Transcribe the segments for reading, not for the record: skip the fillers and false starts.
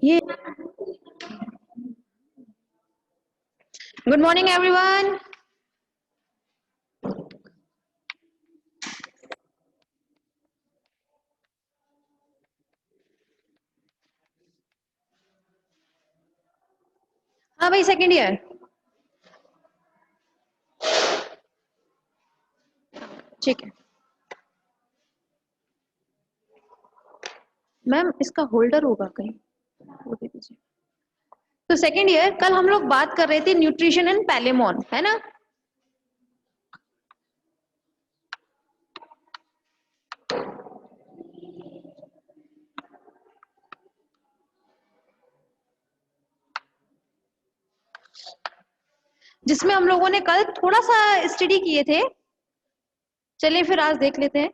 ये good morning everyone. हाँ भाई, सेकेंड ईयर। ठीक है मैम, इसका होल्डर होगा कहीं, वो दे दीजिए। तो सेकेंड ईयर, कल हम लोग बात कर रहे थे न्यूट्रिशन एंड पैलेमोन, है ना। जिसमें हम लोगों ने कल थोड़ा सा स्टडी किए थे। चलिए फिर आज देख लेते हैं।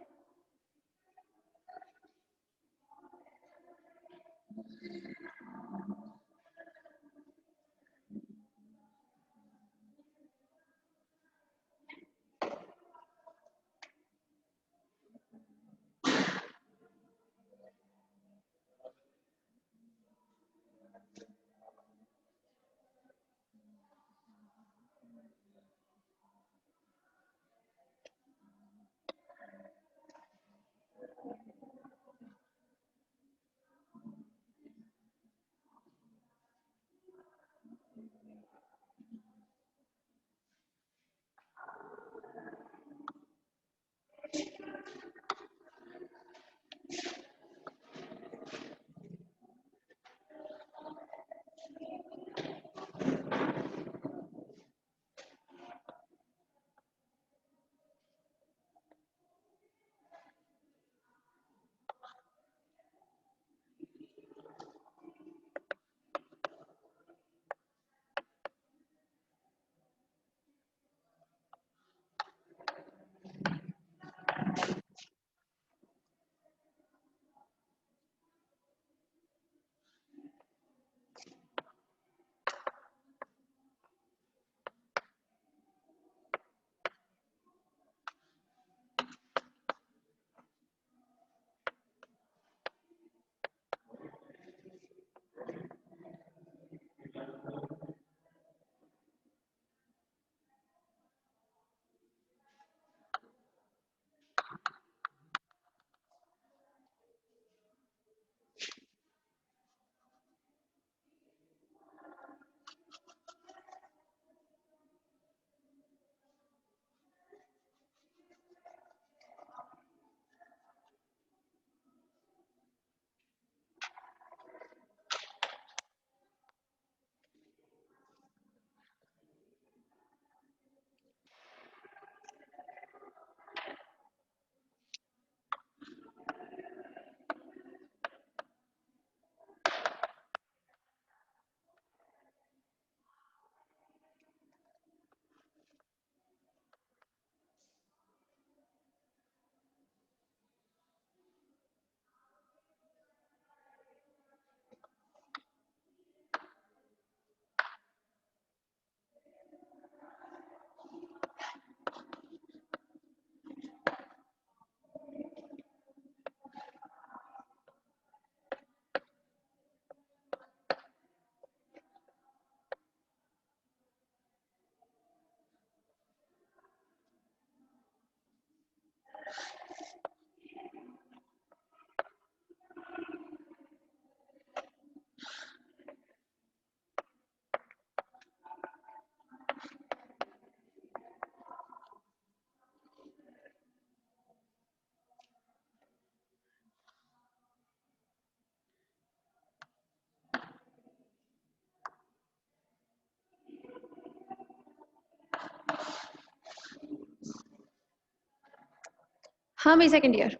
हाँ भाई, सेकेंड ईयर।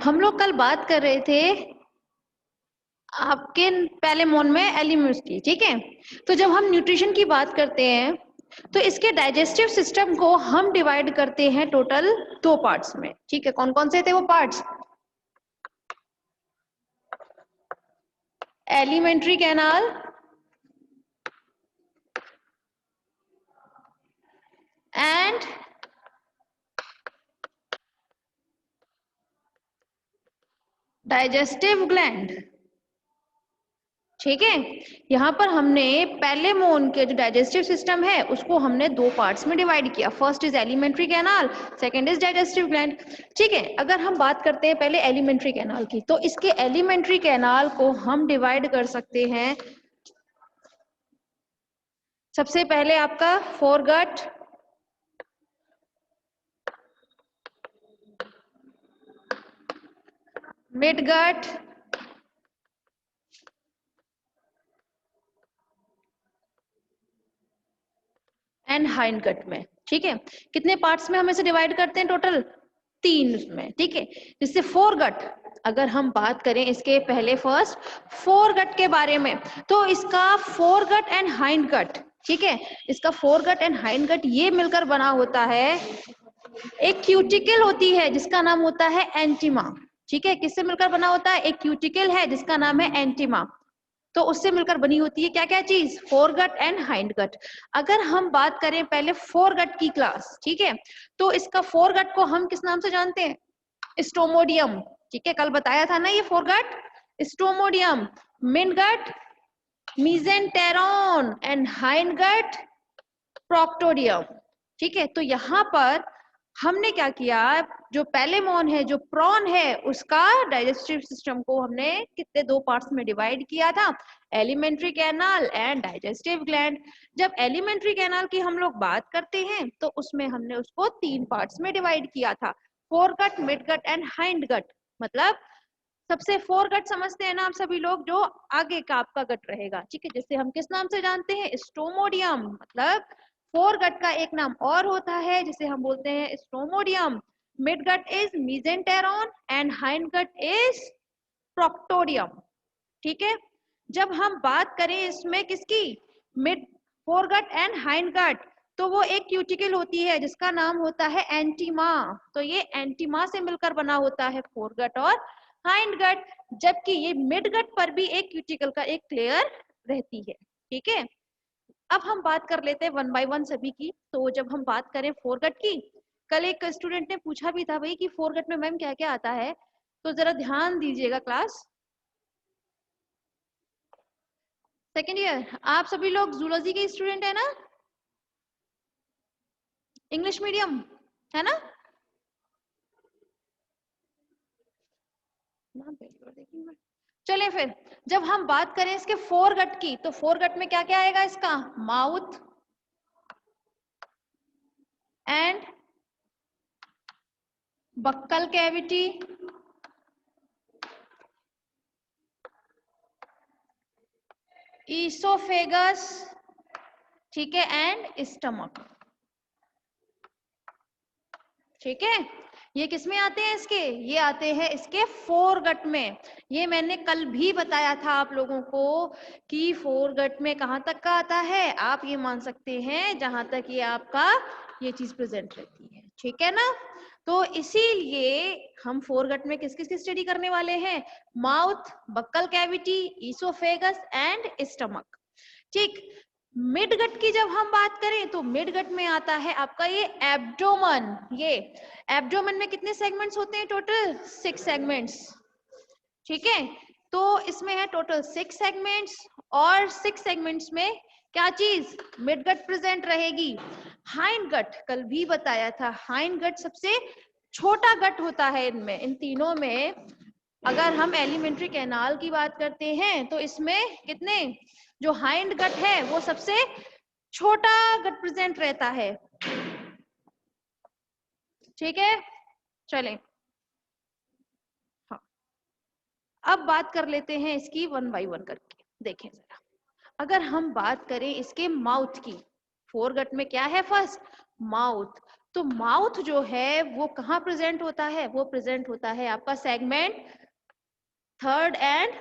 हम लोग कल बात कर रहे थे आपके पैलेमोन में एलिमेंट्स की, ठीक है। तो जब हम न्यूट्रिशन की बात करते हैं तो इसके डाइजेस्टिव सिस्टम को हम डिवाइड करते हैं टोटल दो पार्ट्स में, ठीक है। कौन कौन से थे वो parts? Alimentary canal and digestive gland. ठीक है, यहाँ पर हमने पहले मोन के जो डाइजेस्टिव सिस्टम है उसको हमने दो पार्ट्स में डिवाइड किया। First is alimentary canal, second is digestive gland. ठीक है, अगर हम बात करते हैं पहले एलिमेंट्री कैनाल की, तो इसके एलिमेंट्री कैनाल को हम डिवाइड कर सकते हैं। सबसे पहले आपका फोरगट, मिडगट एंड हाइंडगट में। ठीक है, कितने पार्ट्स में हम इसे डिवाइड करते हैं? टोटल 3 में। ठीक है, जिससे फोरगट, अगर हम बात करें इसके पहले फर्स्ट फोरगट के बारे में, तो इसका फोरगट एंड हाइंडगट, ठीक है, इसका फोरगट एंड हाइंडगट ये मिलकर बना होता है, एक क्यूटिकल होती है जिसका नाम होता है एंटिमा। ठीक है, किससे मिलकर बना होता है? एक क्यूटिकल है जिसका नाम है एंटिमा, तो उससे मिलकर बनी होती है क्या क्या चीज? Foregut and hindgut. अगर हम बात करें पहले फोरगट की क्लास, ठीक है, तो इसका फोरगट को हम किस नाम से जानते हैं? स्टोमोडियम। ठीक है, कल बताया था ना ये foregut, stomodeum. Midgut mesenteron and hindgut proctodeum. ठीक है, तो यहाँ पर हमने क्या किया, जो पहले मोन है, जो प्रॉन है, उसका डाइजेस्टिव सिस्टम को हमने कितने दो पार्ट्स में डिवाइड किया था? Alimentary canal and digestive gland. जब एलिमेंट्री कैनाल की हम लोग बात करते हैं तो उसमें हमने उसको 3 पार्ट्स में डिवाइड किया था, फोरगट, मिडगट एंड हाइंडगट। मतलब सबसे फोरगट समझते हैं ना आप सभी लोग, जो आगे का आपका गट रहेगा। ठीक है, जिससे हम किस नाम से जानते हैं? स्टोमोडियम। मतलब फोरगट का एक नाम और होता है जिसे हम बोलते हैं stomodeum. Midgut is mesenteron and hindgut is proctodeum. ठीक है, जब हम बात करें इसमें किसकी, मिड फोरगट एंड हाइंडगट, तो वो एक क्यूटिकल होती है जिसका नाम होता है एंटीमा। तो ये एंटीमा से मिलकर बना होता है फोरगट और हाइंडगट, जबकि ये मिडगट पर भी एक क्यूटिकल का एक लेयर रहती है। ठीक है, अब हम बात कर लेते हैं वन बाय वन सभी की। तो जब हम बात करें फोरगट की, कल एक स्टूडेंट ने पूछा भी था भाई कि फोरगट में मैम क्या क्या आता है, तो जरा ध्यान दीजिएगा क्लास। सेकेंड ईयर आप सभी लोग जूलॉजी के स्टूडेंट है ना? इंग्लिश मीडियम है ना? चलिए फिर, जब हम बात करें इसके फोरगट की, तो फोरगट में क्या क्या आएगा? इसका mouth and buccal cavity, oesophagus, ठीक है, एंड स्टमक। ठीक है, ये किसमें आते हैं इसके? ये आते हैं इसके फोरगट में। ये मैंने कल भी बताया था आप लोगों को कि फोरगट में कहां तक का आता है, आप ये मान सकते हैं जहां तक ये आपका ये चीज प्रेजेंट रहती है। ठीक है ना? तो इसीलिए हम फोरगट में किस किस की स्टडी करने वाले हैं? Mouth, buccal cavity, oesophagus and stomach. ठीक, मिडगट की जब हम बात करें तो मिडगट में आता है आपका ये एब्डोमन। ये एब्डोमन में कितने सेगमेंट्स होते हैं? Total 6 segments. ठीक है, तो इसमें है टोटल 6 सेगमेंट्स, और 6 सेगमेंट्स में क्या चीज? मिडगट प्रेजेंट रहेगी। हाइंडगट कल भी बताया था, हाइंडगट सबसे छोटा गट होता है इनमें, इन तीनों में। अगर हम एलिमेंट्री कैनाल की बात करते हैं तो इसमें कितने, जो हाइंड गट है वो सबसे छोटा गट प्रेजेंट रहता है। ठीक है, चलें, हाँ, अब बात कर लेते हैं इसकी वन बाय वन करके। देखें जरा, अगर हम बात करें इसके माउथ की, फोरगट में क्या है? First mouth. तो माउथ जो है वो कहाँ प्रेजेंट होता है? वो प्रेजेंट होता है आपका segment third and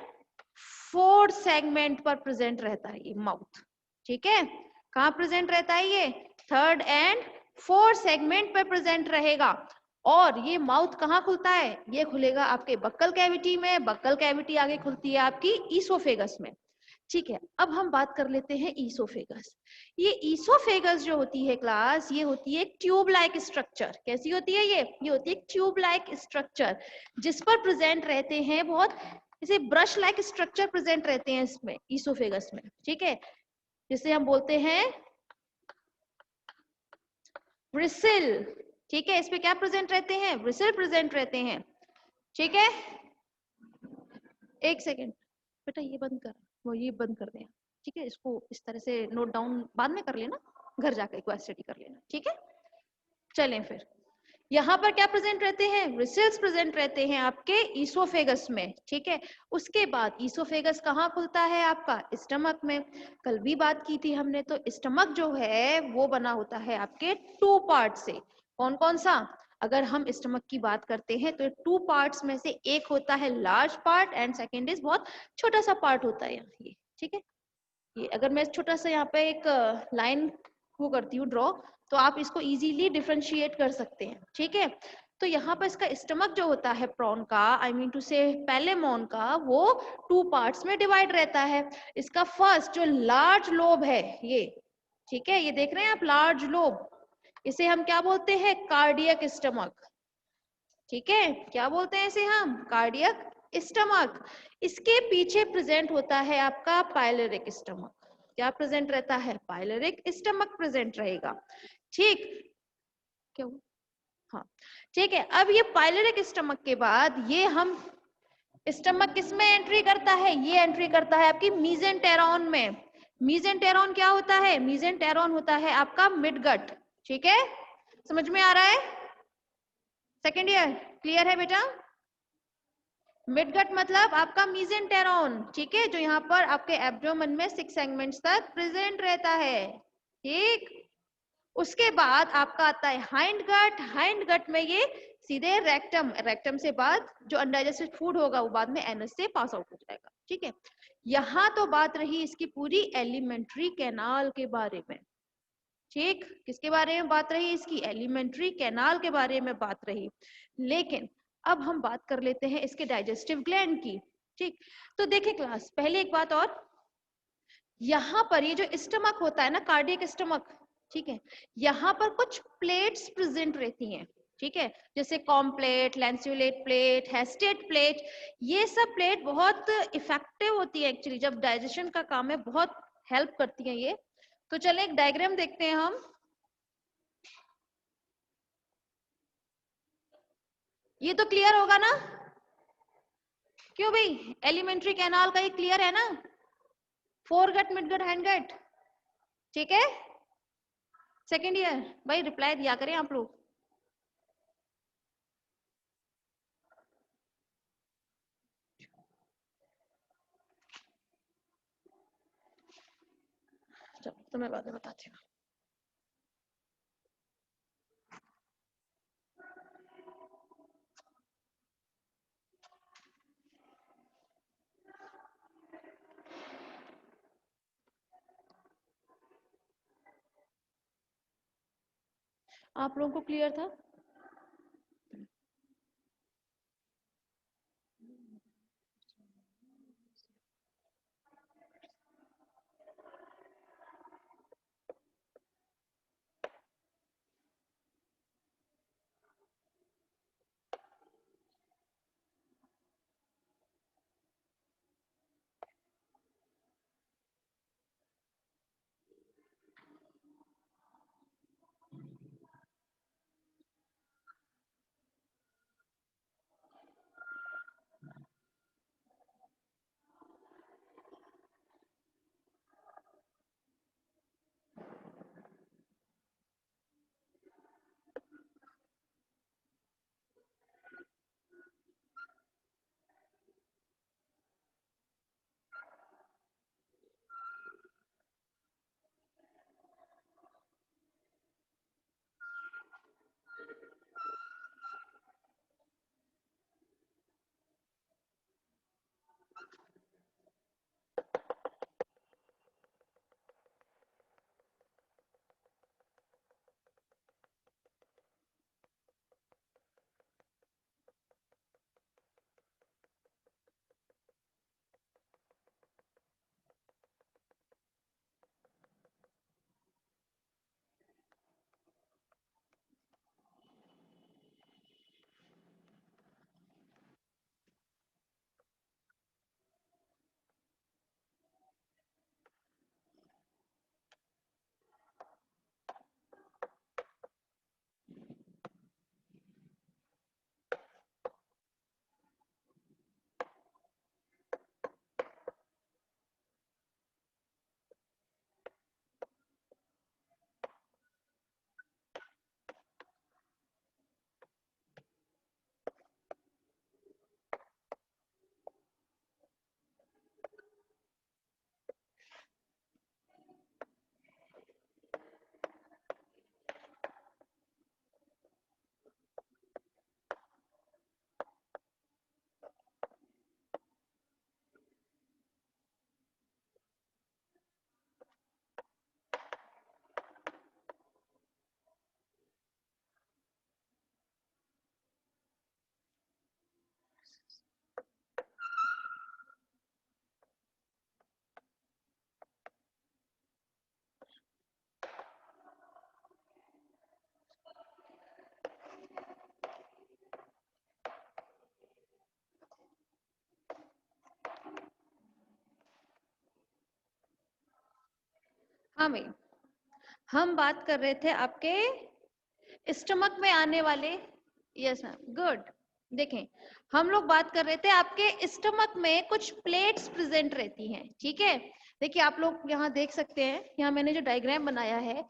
fourth segment पर प्रेजेंट रहता है ये माउथ। ठीक है, कहाँ प्रेजेंट रहता है? ये थर्ड एंड फोर्थ सेगमेंट पर प्रेजेंट रहेगा। और ये माउथ कहाँ खुलता है? ये खुलेगा आपके बक्कल कैविटी में, बक्कल कैविटी आगे खुलती है आपकी ईसोफेगस में। ठीक है, अब हम बात कर लेते हैं ईसोफेगस। ये ईसोफेगस जो होती है क्लास, ये होती है एक ट्यूब लाइक स्ट्रक्चर। कैसी होती है ये होती है एक ट्यूब लाइक स्ट्रक्चर, जिस पर प्रेजेंट रहते हैं बहुत इसे ब्रश लाइक स्ट्रक्चर प्रेजेंट रहते हैं इसमें, ईसोफेगस में, ठीक है, जिसे हम बोलते हैं ब्रिसिल, ठीक है, इसमें क्या प्रेजेंट रहते हैं, ब्रिसिल प्रेजेंट रहते हैं, ठीक है। एक सेकेंड बेटा, ये बंद कर, वो ये बंद कर दें, ठीक है, इसको इस तरह से नोट डाउन बाद में कर लेना, घर जाकर एक बार स्टडी कर लेना, ठीक है। चलें फिर, यहाँ पर क्या प्रेजेंट रहते हैं, ब्रिसल्स प्रेजेंट रहते हैं आपके ईसोफेगस में, ठीक है। उसके बाद ईसोफेगस कहाँ खुलता है आपका, स्टमक में। कल भी बात की थी हमने, तो स्टमक जो है वो बना होता है आपके टू पार्ट से। कौन कौन सा, अगर हम स्टमक की बात करते हैं तो टू पार्ट्स में से एक होता है large part and second is बहुत छोटा सा पार्ट होता है ये, ठीक है। ये अगर मैं छोटा सा यहाँ पे एक लाइन वो करती हूँ ड्रॉ, तो आप इसको इजीली डिफरेंशिएट कर सकते हैं, ठीक है। तो यहाँ पर इसका स्टमक जो होता है प्रॉन का, आई मीन टू से पैलेमोन का, वो टू पार्ट्स में डिवाइड रहता है। इसका फर्स्ट जो लार्ज लोब है ये, ठीक है, ये देख रहे हैं आप लार्ज लोब, इसे हम क्या बोलते हैं, कार्डियक स्टमक, ठीक है, क्या बोलते हैं इसे हम, कार्डियक स्टमक। इसके पीछे प्रेजेंट होता है आपका पाइलोरिक स्टमक, क्या प्रेजेंट रहता है, पाइलोरिक स्टमक प्रेजेंट रहेगा, ठीक, क्या हुआ, हाँ, ठीक है। अब ये पाइलोरिक स्टमक के बाद ये हम स्टमक किसमें एंट्री करता है, ये एंट्री करता है आपकी मीजेंटेरॉन में। मीजेंटेरॉन क्या होता है, मीजेंटेरॉन होता है आपका मिडगट, ठीक है, समझ में आ रहा है, सेकेंड ईयर क्लियर है बेटा। मिडगट मतलब आपका मीजेंटेरॉन, ठीक है, जो यहाँ पर आपके एब्डोमेन में 6 सेगमेंट्स तक प्रेजेंट रहता है, ठीक। उसके बाद आपका आता है हाइंड गट, हाइंड गट में ये सीधे रेक्टम, रेक्टम से बाद जो अनडाइजेस्टेड फूड होगा वो बाद में एनस से पास आउट हो जाएगा, ठीक है। यहाँ तो बात रही इसकी पूरी एलिमेंट्री कैनाल के बारे में, ठीक, किसके बारे में बात रही, इसकी एलिमेंट्री कैनाल के बारे में बात रही। लेकिन अब हम बात कर लेते हैं इसके डाइजेस्टिव ग्लैंड की, ठीक। तो देखिए क्लास, पहले एक बात और, यहाँ पर ये जो स्टमक होता है ना, कार्डियक स्टमक, ठीक है, यहाँ पर कुछ प्लेट्स प्रेजेंट रहती हैं, ठीक है, जैसे कॉम्प्लेट, लैंसियोलेट प्लेट, हेस्टेट प्लेट, ये सब प्लेट बहुत इफेक्टिव होती है एक्चुअली, जब डाइजेशन का काम है बहुत हेल्प करती है ये। तो चले एक डायग्राम देखते हैं हम, ये तो क्लियर होगा ना, क्यों भाई, एलिमेंट्री कैनाल का ये क्लियर है ना, फोरगट, मिडगट, हैंडगट, ठीक है। सेकेंड ईयर भाई रिप्लाई दिया करें आप लोग, चलो तो मैं बाद में बताती हूँ। आप लोगों को क्लियर था, हमें हम बात कर रहे थे आपके स्टमक में आने वाले, यस मैम, गुड। देखें, हम लोग बात कर रहे थे आपके स्टमक में कुछ प्लेट्स प्रेजेंट रहती हैं, ठीक है। देखिए आप लोग यहाँ देख सकते हैं, यहाँ मैंने जो डायग्राम बनाया है,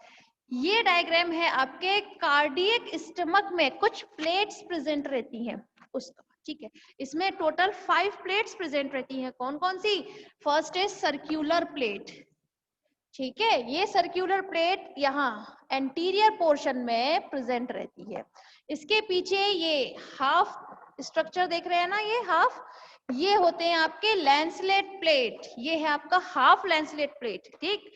ये डायग्राम है आपके कार्डियक स्टमक में कुछ प्लेट्स प्रेजेंट रहती हैं उसका, ठीक है। इसमें टोटल 5 प्लेट्स प्रेजेंट रहती हैं। कौन कौन सी? फर्स्ट इज सर्क्यूलर प्लेट, ठीक है। ये सर्क्यूलर प्लेट यहाँ एंटीरियर पोर्शन में प्रेजेंट रहती है। इसके पीछे ये हाफ स्ट्रक्चर देख रहे हैं ना, ये हाफ, ये होते हैं आपके लैंसलेट प्लेट। ये है आपका हाफ लैंसलेट प्लेट, ठीक।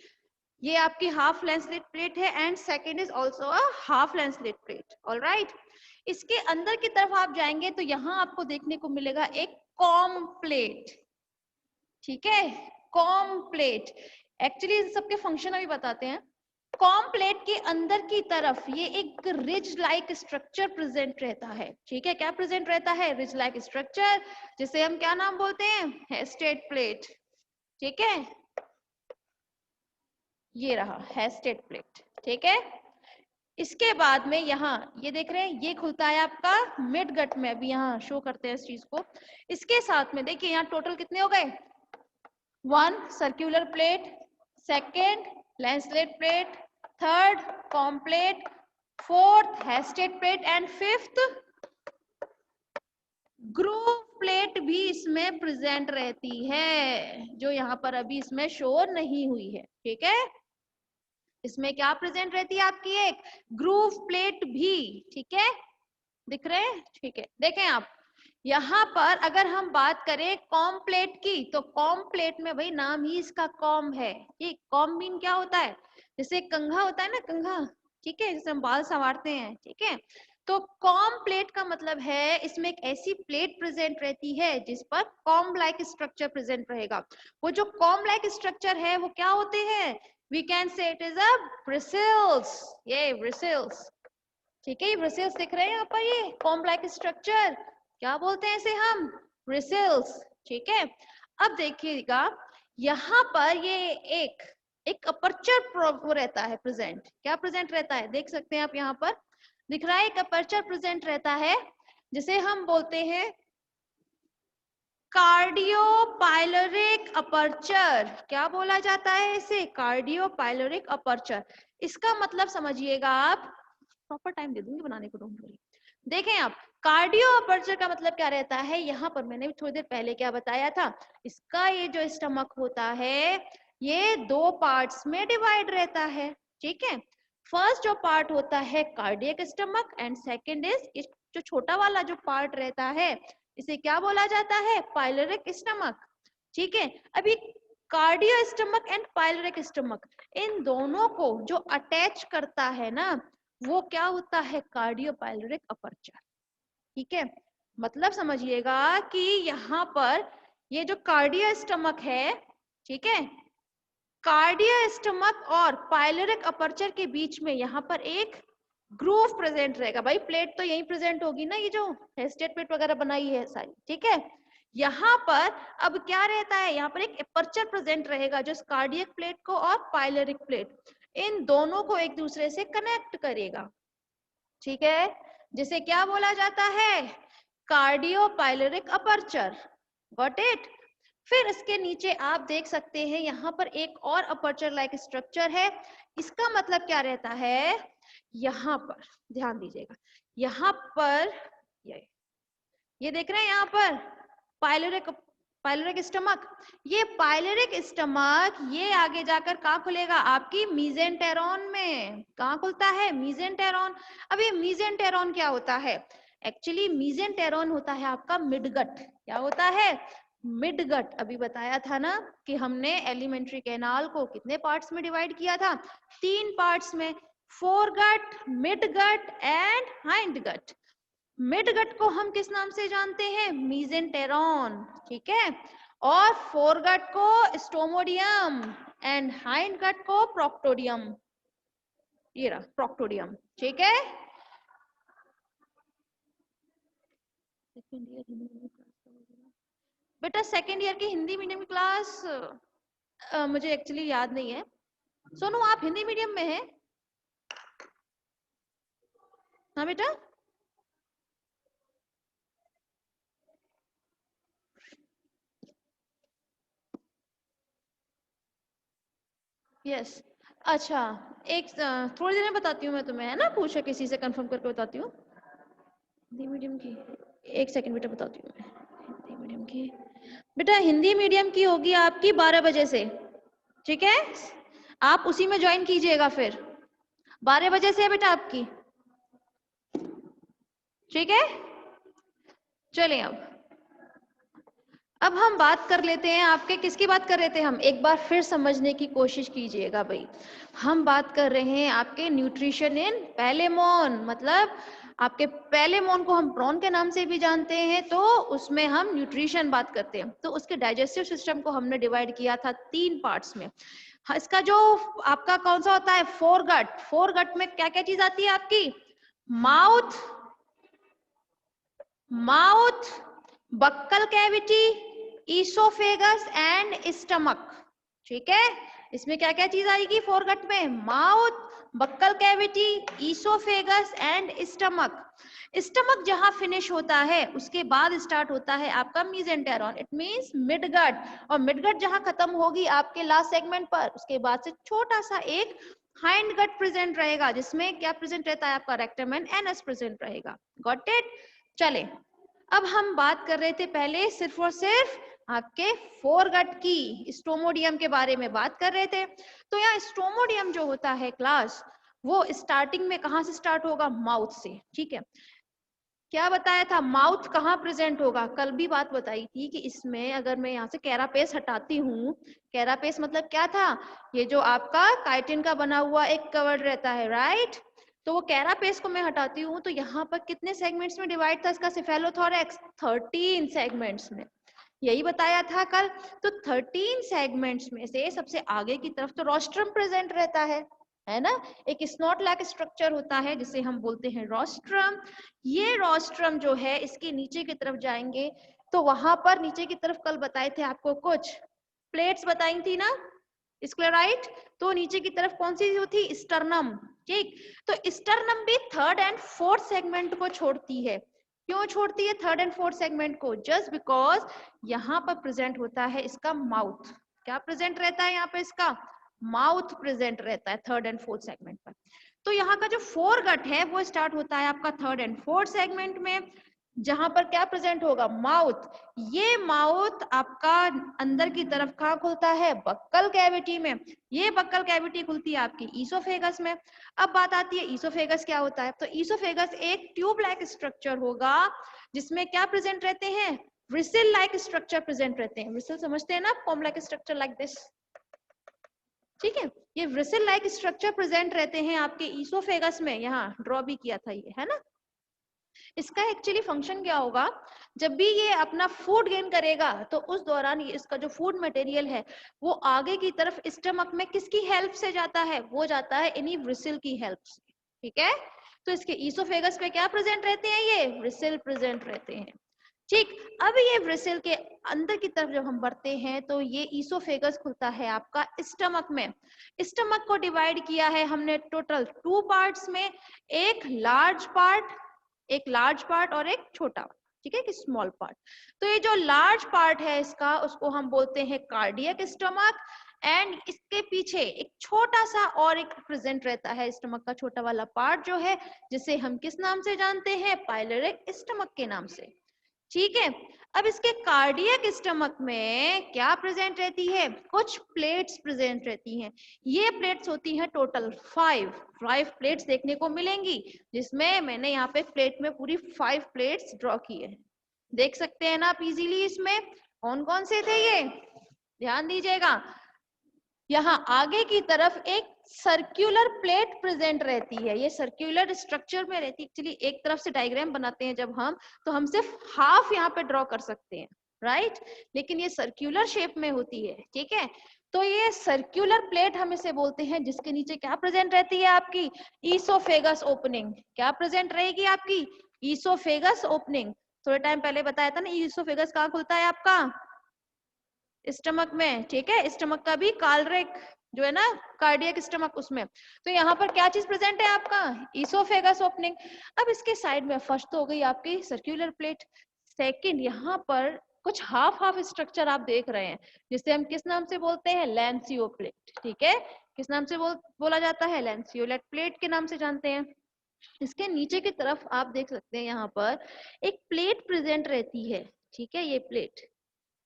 ये आपकी हाफ लैंसलेट प्लेट है and second is also a half lancelet plate, alright. इसके अंदर की तरफ आप जाएंगे तो यहाँ आपको देखने को मिलेगा एक कॉम प्लेट, ठीक है। कॉम प्लेट, एक्चुअली इन सबके फंक्शन अभी बताते हैं। कॉम प्लेट के अंदर की तरफ ये एक रिज लाइक स्ट्रक्चर प्रेजेंट रहता है, ठीक है। क्या प्रेजेंट रहता है? रिज लाइक स्ट्रक्चर, जिसे हम क्या नाम बोलते हैं? हेस्टेड प्लेट, ठीक है। ये रहा हेस्टेड प्लेट, ठीक है। इसके बाद में यहाँ ये देख रहे हैं, ये खुलता है आपका मिड गट में, अभी यहाँ शो करते हैं इस चीज को। इसके साथ में देखिए यहाँ टोटल कितने हो गए? 1 circular plate, second lanceolate plate, third comb plate, fourth hastate plate and fifth groove plate भी इसमें प्रेजेंट रहती है, जो यहाँ पर अभी इसमें शो नहीं हुई है, ठीक है। इसमें क्या प्रेजेंट रहती है आपकी? एक ग्रूव प्लेट भी, ठीक है। दिख रहे हैं? ठीक है। देखें आप यहाँ पर अगर हम बात करें कॉम प्लेट की, तो कॉम प्लेट में भाई नाम ही इसका कॉम है, ठीक। कॉम मीन क्या होता है? जैसे कंघा होता है ना, कंघा, ठीक है, जिससे हम बाल संवारते हैं, ठीक है। तो कॉम प्लेट का मतलब है इसमें एक ऐसी प्लेट प्रेजेंट रहती है जिस पर कॉम लाइक स्ट्रक्चर प्रेजेंट रहेगा। वो जो कॉम लाइक स्ट्रक्चर है वो क्या होते हैं? We can say it is a bristles, ये ब्रिसल्स, ठीक है। ये ब्रिसल्स दिख रहे हैं यहाँ पर, ये कॉम लाइक स्ट्रक्चर, क्या बोलते हैं इसे हम? ब्रिसल्स, ठीक है। अब देखिएगा यहाँ पर ये एक अपर्चर वो रहता है प्रेजेंट। क्या प्रेजेंट रहता है? देख सकते हैं आप यहाँ पर दिख रहा है, एक अपर्चर प्रेजेंट रहता है जिसे हम बोलते हैं कार्डियोपाइलोरिक अपर्चर। क्या बोला जाता है इसे? कार्डियोपाइलोरिक अपर्चर। इसका मतलब समझिएगा आप, प्रॉपर टाइम दे दूंगी बनाने को, डोंट वरी। देखें आप, कार्डियो अपर्चर का मतलब क्या रहता है? यहाँ पर मैंने भी थोड़ी देर पहले क्या बताया था, इसका ये जो स्टमक होता है ये 2 पार्ट्स में डिवाइड रहता है, ठीक है। फर्स्ट जो पार्ट होता है cardiac stomach and second is जो छोटा वाला जो पार्ट रहता है इसे क्या बोला जाता है? पाइलोरिक स्टमक, ठीक है। अभी cardio stomach and pyloric stomach, इन दोनों को जो अटैच करता है ना, वो क्या होता है? कार्डियोपाइलोरिक अपर्चर, ठीक है। मतलब समझिएगा कि यहाँ पर ये जो कार्डियो स्टमक है, ठीक है, कार्डियो स्टमक और पाइलोरिक अपर्चर के बीच में यहाँ पर एक ग्रूव प्रेजेंट रहेगा। भाई प्लेट तो यही प्रेजेंट होगी ना, ये जो हेस्टेड प्लेट वगैरह बनाई है सारी, ठीक है। यहाँ पर अब क्या रहता है? यहाँ पर एक अपर्चर प्रेजेंट रहेगा जो कार्डियक प्लेट को और पाइलोरिक प्लेट, इन दोनों को एक दूसरे से कनेक्ट करेगा, ठीक है। जिसे क्या बोला जाता है? कार्डियोपाइलोरिक अपर्चर, गॉट इट। फिर इसके नीचे आप देख सकते हैं यहाँ पर एक और अपर्चर लाइक स्ट्रक्चर है। इसका मतलब क्या रहता है? यहाँ पर ध्यान दीजिएगा, यहाँ पर ये देख रहे हैं यहाँ पर पाइलोरिक स्टमक, ये पाइलोरिक स्टमक ये आगे जाकर कहाँ खुलेगा? आपकी मीजेंटेरॉन में। कहाँ खुलता है? मीजेंटेरॉन। अब ये मीजेंटेरॉन क्या होता है? एक्चुअली मीजेंटेरॉन होता है आपका मिडगट। क्या होता है? मिडगट। अभी बताया था ना कि हमने एलिमेंट्री कैनाल को कितने पार्ट्स में डिवाइड किया था? 3 पार्ट्स में, foregut, midgut and hindgut. Midgut को हम किस नाम से जानते हैं? मीजेंटेरॉन, ठीक है। और फोरगट को स्टोमोडियम एंड हाइंडगट को प्रोक्टोडियम, ये रहा प्रोक्टोडियम, ठीक है। बेटा सेकेंड ईयर की हिंदी मीडियम क्लास मुझे एक्चुअली याद नहीं है, सोनू आप हिंदी मीडियम में हैं? हाँ बेटा, यस। अच्छा, एक थोड़ी देर में बताती हूँ मैं तुम्हें, है ना, पूछा किसी से, कंफर्म करके बताती हूँ। हिंदी मीडियम की, एक सेकंड बेटा बताती हूँ मैं। हिंदी मीडियम की, बेटा हिंदी मीडियम की होगी आपकी 12 बजे से, ठीक है? आप उसी में ज्वाइन कीजिएगा फिर, 12 बजे से है बेटा आपकी, ठीक है? चलिए अब हम बात कर लेते हैं आपके, किसकी बात कर रहे थे हम, एक बार फिर समझने की कोशिश कीजिएगा भाई। हम बात कर रहे हैं आपके न्यूट्रिशन इन पैलेमोन, मतलब आपके पैलेमोन को हम प्रॉन के नाम से भी जानते हैं, तो उसमें हम न्यूट्रिशन बात करते हैं। तो उसके डाइजेस्टिव सिस्टम को हमने डिवाइड किया था 3 पार्ट्स में। इसका जो आपका कौन सा होता है, फोरगट, फोरगट में क्या क्या चीज आती है आपकी, mouth, mouth, buccal cavity, oesophagus and stomach, ठीक है? इसमें क्या क्या चीज आएगी फोरगट में, mouth, buccal cavity, oesophagus and stomach. Stomach जहां फिनिश होता है उसके बाद स्टार्ट होता है आपका मीजेंटेरॉन, इट मींस मिडगट, और मिडगट जहां खत्म होगी आपके लास्ट सेगमेंट पर, उसके बाद से छोटा सा एक हाइंड गट प्रेजेंट रहेगा, जिसमें क्या प्रेजेंट रहता है आपका, रेक्टम एंड एनस प्रेजेंट रहेगा। Got it? चले, अब हम बात कर रहे थे पहले सिर्फ और सिर्फ आपके फोरगट की, स्टोमोडियम के बारे में बात कर रहे थे। तो यहाँ स्टोमोडियम जो होता है क्लास, वो स्टार्टिंग में कहाँ से स्टार्ट होगा, माउथ से, ठीक है? क्या बताया था, माउथ कहाँ प्रेजेंट होगा, कल भी बात बताई थी कि इसमें अगर मैं यहाँ से कैरापेस हटाती हूँ, कैरापेस मतलब क्या था, ये जो आपका काइटिन का बना हुआ एक कवर रहता है, राइट? तो वो कैरापेस को मैं हटाती हूँ तो यहाँ पर कितने सेगमेंट्स में डिवाइड था इसका सेफेलोथोरैक्स, 13 सेगमेंट्स में, यही बताया था कल। तो 13 सेगमेंट्स में से सबसे आगे की तरफ तो रोस्ट्रम प्रेजेंट रहता है ना? एक स्नॉट लाइक स्ट्रक्चर होता है जिसे हम बोलते हैं रोस्ट्रम। ये रोस्ट्रम जो है इसके नीचे की तरफ जाएंगे तो वहां पर नीचे की तरफ कल बताए थे आपको कुछ प्लेट्स बताई थी ना, स्क्लेराइट। तो नीचे की तरफ कौन सी थी, स्टर्नम, ठीक? तो स्टर्नम भी थर्ड एंड फोर्थ सेगमेंट को छोड़ती है। क्यों छोड़ती है थर्ड एंड फोर्थ सेगमेंट को, जस्ट बिकॉज यहाँ पर प्रेजेंट होता है इसका माउथ। क्या प्रेजेंट रहता है यहाँ पे, इसका माउथ प्रेजेंट रहता है थर्ड एंड फोर्थ सेगमेंट पर। तो यहाँ का जो फोर गट है वो स्टार्ट होता है आपका थर्ड एंड फोर्थ सेगमेंट में, जहां पर क्या प्रेजेंट होगा, माउथ। ये माउथ आपका अंदर की तरफ कहाँ खुलता है, बक्कल कैविटी में। ये बक्कल कैविटी खुलती है आपकी ईसोफेगस में। अब बात आती है ईसोफेगस क्या होता है, तो ईसोफेगस एक ट्यूब लाइक स्ट्रक्चर होगा जिसमें क्या प्रेजेंट रहते हैं, व्हिसल लाइक स्ट्रक्चर प्रेजेंट रहते हैं। व्हिसल समझते हैं ना, form like structure like this, ठीक है? ये व्हिसल लाइक स्ट्रक्चर प्रेजेंट रहते हैं आपके ईसोफेगस में, यहाँ ड्रॉ भी किया था ये, है ना? इसका एक्चुअली फंक्शन क्या होगा, जब भी ये अपना फूड गेन करेगा तो उस दौरान ये इसका जो फूड मटेरियल है वो आगे की तरफ स्टमक में किसकी हेल्प से जाता है, वो जाता है इन्हीं व्हिसल की हेल्प से, ठीक है? तो इसके ईसोफेगस पे क्या प्रेजेंट रहते हैं, ये व्हिसल प्रेजेंट रहते हैं, ठीक? अब ये व्हिसल के अंदर की तरफ जब हम बढ़ते हैं तो ये ईसोफेगस खुलता है आपका स्टमक में। स्टमक को डिवाइड किया है हमने टोटल 2 पार्ट्स में, एक लार्ज पार्ट, एक लार्ज पार्ट और एक छोटा, ठीक है, कि स्मॉल पार्ट। तो ये जो लार्ज पार्ट है इसका, उसको हम बोलते हैं कार्डियक स्टमक, एंड इसके पीछे एक छोटा सा और एक प्रेजेंट रहता है स्टमक का छोटा वाला पार्ट जो है, जिसे हम किस नाम से जानते हैं, पाइलोरिक स्टमक के नाम से, ठीक है? अब इसके कार्डियक स्टमक में क्या प्रेजेंट रहती है, कुछ प्लेट्स प्रेजेंट रहती हैं। ये प्लेट्स होती हैं टोटल 5 प्लेट्स देखने को मिलेंगी, जिसमें मैंने यहाँ पे प्लेट में पूरी 5 प्लेट्स ड्रॉ किए हैं, देख सकते हैं ना आप इजीली। इसमें कौन कौन से थे ये, ध्यान दीजिएगा। यहाँ आगे की तरफ एक सर्कुलर प्लेट प्रेजेंट रहती है, ये सर्कुलर स्ट्रक्चर में रहती है। एक्चुअली एक तरफ से डायग्राम बनाते हैं जब हम, तो हम सिर्फ हाफ यहाँ पे ड्रॉ कर सकते हैं, राइट? लेकिन ये सर्कुलर शेप में होती है, ठीक है? तो ये सर्कुलर प्लेट हम इसे बोलते हैं, जिसके नीचे क्या प्रेजेंट रहती है आपकी, ईसोफेगस ओपनिंग। क्या प्रेजेंट रहेगी आपकी, ईसोफेगस ओपनिंग। थोड़े टाइम पहले बताया था ना, ईसोफेगस कहाँ खुलता है आपका, स्टमक में, ठीक है? स्टमक का भी कालरेक जो है ना कार्डियक स्टमक, उसमें। तो यहाँ पर क्या चीज प्रेजेंट है आपका, इसोफेगस ओपनिंग। अब इसके साइड में फर्स्ट तो हो गई आपकी सर्कुलर प्लेट, सेकंड यहाँ पर कुछ हाफ हाफ स्ट्रक्चर आप देख रहे हैं, जिसे हम किस नाम से बोलते हैं, लैंसियो प्लेट। ठीक है, किस नाम से बोला जाता है, लैंसियोलेट प्लेट के नाम से जानते हैं। इसके नीचे की तरफ आप देख सकते हैं यहाँ पर एक प्लेट प्रेजेंट रहती है। ठीक है, ये प्लेट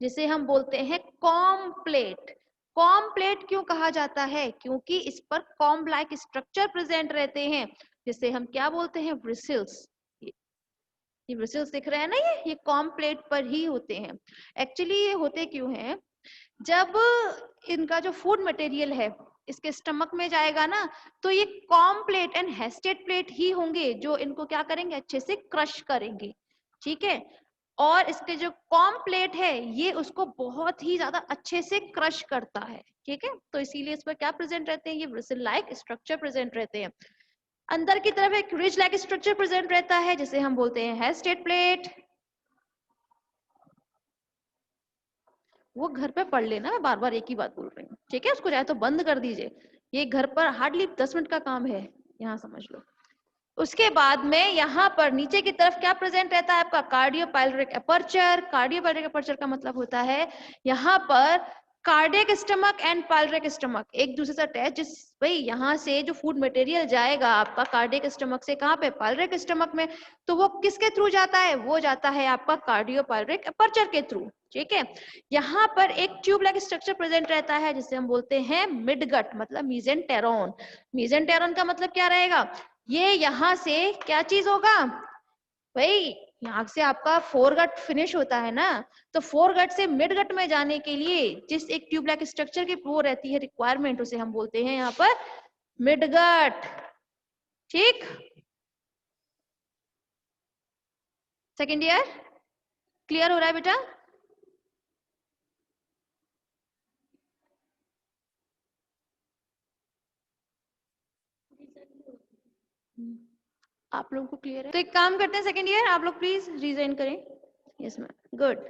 जिसे हम बोलते हैं कॉम प्लेट। कॉम प्लेट क्यों कहा जाता है, क्योंकि इस पर कॉम लाइक स्ट्रक्चर प्रेजेंट रहते हैं, जिसे हम क्या बोलते हैं, ब्रिसल्स। ये ब्रिसल्स दिख रहे हैं ना, ये कॉम प्लेट पर ही होते हैं। एक्चुअली ये होते क्यों हैं, जब इनका जो फूड मटेरियल है इसके स्टमक में जाएगा ना, तो ये कॉम प्लेट एंड हेस्टेड प्लेट ही होंगे जो इनको क्या करेंगे, अच्छे से क्रश करेंगे। ठीक है, और इसके जो कॉम प्लेट है ये उसको बहुत ही ज्यादा अच्छे से क्रश करता है। ठीक है, तो इसीलिए इस पर क्या प्रेजेंट रहते हैं, ये ब्रिसल लाइक स्ट्रक्चर प्रेजेंट रहते हैं। अंदर की तरफ एक रिज लाइक स्ट्रक्चर प्रेजेंट रहता है, जिसे हम बोलते हैं हेस्टेड प्लेट। वो घर पे पढ़ लेना, मैं बार बार एक ही बात बोल रही हूँ। ठीक है, उसको चाहे तो बंद कर दीजिए, ये घर पर हार्डली 10 मिनट का काम है, यहाँ समझ लो। उसके बाद में यहाँ पर नीचे की तरफ क्या प्रेजेंट रहता है आपका, कार्डियोपाइलरिक अपर्चर। कार्डियोपाइलरिक अपर्चर का मतलब होता है यहाँ पर कार्डियक स्टमक एंड पाइलरिक स्टमक एक दूसरे से अटैच, जिस भाई यहाँ से जो फूड मटेरियल जाएगा आपका कार्डियक स्टमक से कहाँ पे, पाइलरिक स्टमक में, तो वो किसके थ्रू जाता है, वो जाता है आपका कार्डियोपाइलरिक अपर्चर के थ्रू। ठीक है, यहाँ पर एक ट्यूब लाइक स्ट्रक्चर प्रेजेंट रहता है, जिसे हम बोलते हैं मिडगट, मतलब मीजेंटेरॉन। मीजेंटेरॉन का मतलब क्या रहेगा, ये यहाँ से क्या चीज होगा भाई, यहाँ से आपका फोरगट फिनिश होता है ना, तो फोरगट से मिडगट में जाने के लिए जिस एक ट्यूब लाइक स्ट्रक्चर की वो रहती है रिक्वायरमेंट, उसे हम बोलते हैं यहाँ पर मिडगट। ठीक, सेकेंड ईयर क्लियर हो रहा है बेटा? आप लोगों को क्लियर है? तो एक काम करते हैं, सेकेंड ईयर आप लोग प्लीज रिजाइन करें। Yes ma'am, good.